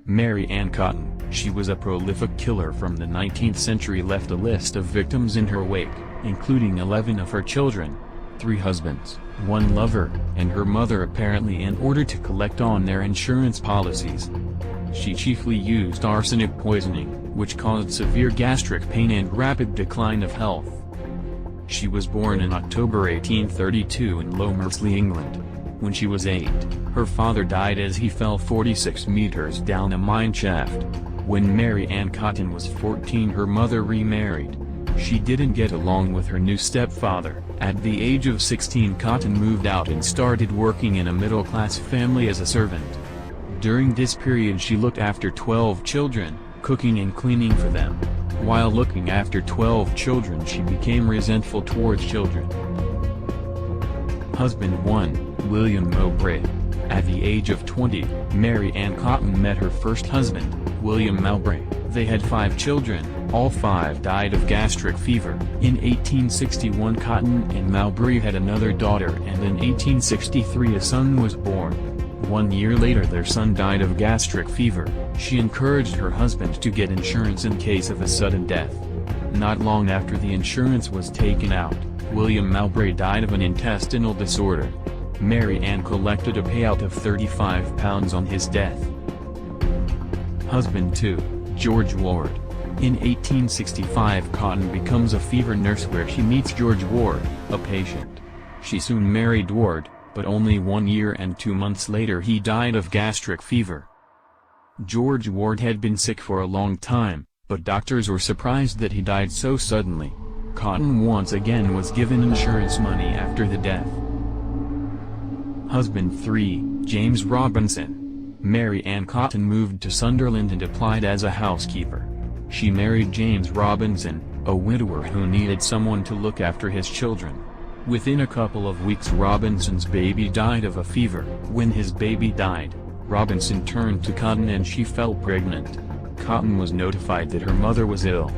Mary Ann Cotton, she was a prolific killer from the 19th century, left a list of victims in her wake, including 11 of her children, 3 husbands, 1 lover, and her mother, apparently in order to collect on their insurance policies. She chiefly used arsenic poisoning, which caused severe gastric pain and rapid decline of health. She was born in October 1832 in Low Mersley, England. When she was 8, her father died as he fell 46 meters down a mine shaft. When Mary Ann Cotton was 14, her mother remarried. She didn't get along with her new stepfather. At the age of 16, Cotton moved out and started working in a middle-class family as a servant. During this period she looked after 12 children, cooking and cleaning for them. While looking after 12 children, she became resentful towards children. Husband 1, William Mowbray. At the age of 20, Mary Ann Cotton met her first husband, William Mowbray. They had 5 children, all 5 died of gastric fever. In 1861 Cotton and Mowbray had another daughter, and in 1863 a son was born. 1 year later their son died of gastric fever. She encouraged her husband to get insurance in case of a sudden death. Not long after the insurance was taken out, William Mowbray died of an intestinal disorder. Mary Ann collected a payout of £35 on his death. Husband 2, George Ward. In 1865 Cotton becomes a fever nurse where she meets George Ward, a patient. She soon married Ward, but only 1 year and 2 months later he died of gastric fever. George Ward had been sick for a long time, but doctors were surprised that he died so suddenly. Cotton once again was given insurance money after the death. Husband 3, James Robinson. Mary Ann Cotton moved to Sunderland and applied as a housekeeper. She married James Robinson, a widower who needed someone to look after his children. Within a couple of weeks Robinson's baby died of a fever. When his baby died, Robinson turned to Cotton and she fell pregnant. Cotton was notified that her mother was ill.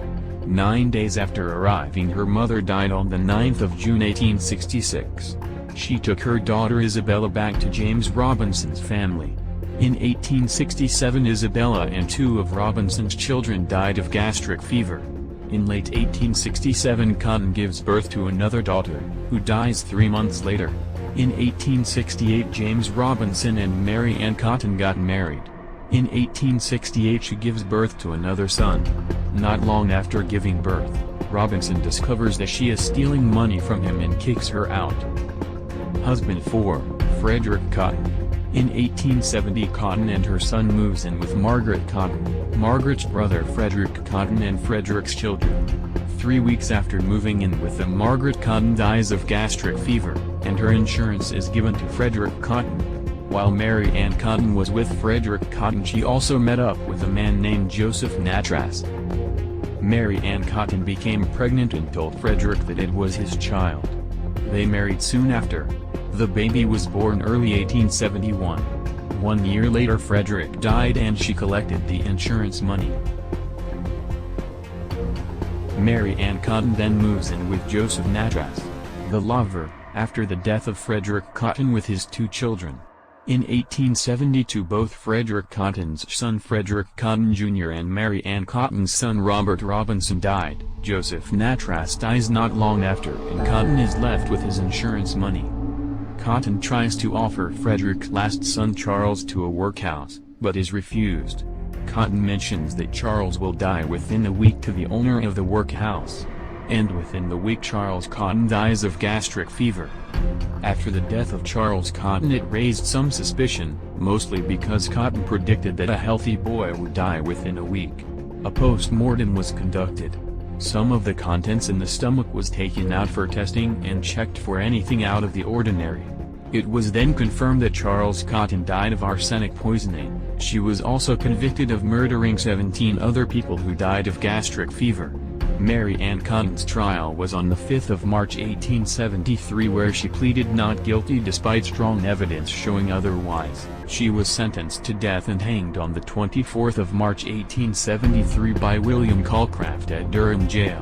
9 days after arriving, her mother died on the 9th of June 1866. She took her daughter Isabella back to James Robinson's family. In 1867 Isabella and 2 of Robinson's children died of gastric fever. In late 1867 Cotton gives birth to another daughter, who dies 3 months later. In 1868 James Robinson and Mary Ann Cotton got married. In 1868 she gives birth to another son. Not long after giving birth, Robinson discovers that she is stealing money from him and kicks her out. Husband 4, Frederick Cotton. In 1870 Cotton and her son moves in with Margaret Cotton, Margaret's brother Frederick Cotton and Frederick's children. 3 weeks after moving in with them, Margaret Cotton dies of gastric fever, and her insurance is given to Frederick Cotton. While Mary Ann Cotton was with Frederick Cotton, she also met up with a man named Joseph Nattrass. Mary Ann Cotton became pregnant and told Frederick that it was his child. They married soon after. The baby was born early 1871. 1 year later Frederick died and she collected the insurance money. Mary Ann Cotton then moves in with Joseph Nattrass, the lover, after the death of Frederick Cotton with his 2 children. In 1872 both Frederick Cotton's son Frederick Cotton Jr. and Mary Ann Cotton's son Robert Robinson died. Joseph Nattrass dies not long after and Cotton is left with his insurance money. Cotton tries to offer Frederick's last son Charles to a workhouse, but is refused. Cotton mentions that Charles will die within a week to the owner of the workhouse. And within the week Charles Cotton dies of gastric fever. After the death of Charles Cotton it raised some suspicion, mostly because Cotton predicted that a healthy boy would die within a week. A post-mortem was conducted. Some of the contents in the stomach was taken out for testing and checked for anything out of the ordinary. It was then confirmed that Charles Cotton died of arsenic poisoning. She was also convicted of murdering 17 other people who died of gastric fever. Mary Ann Cotton's trial was on the 5th of March 1873, where she pleaded not guilty despite strong evidence showing otherwise. She was sentenced to death and hanged on the 24th of March 1873 by William Calcraft at Durham Jail.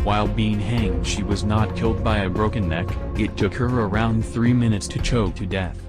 While being hanged, she was not killed by a broken neck. It took her around 3 minutes to choke to death.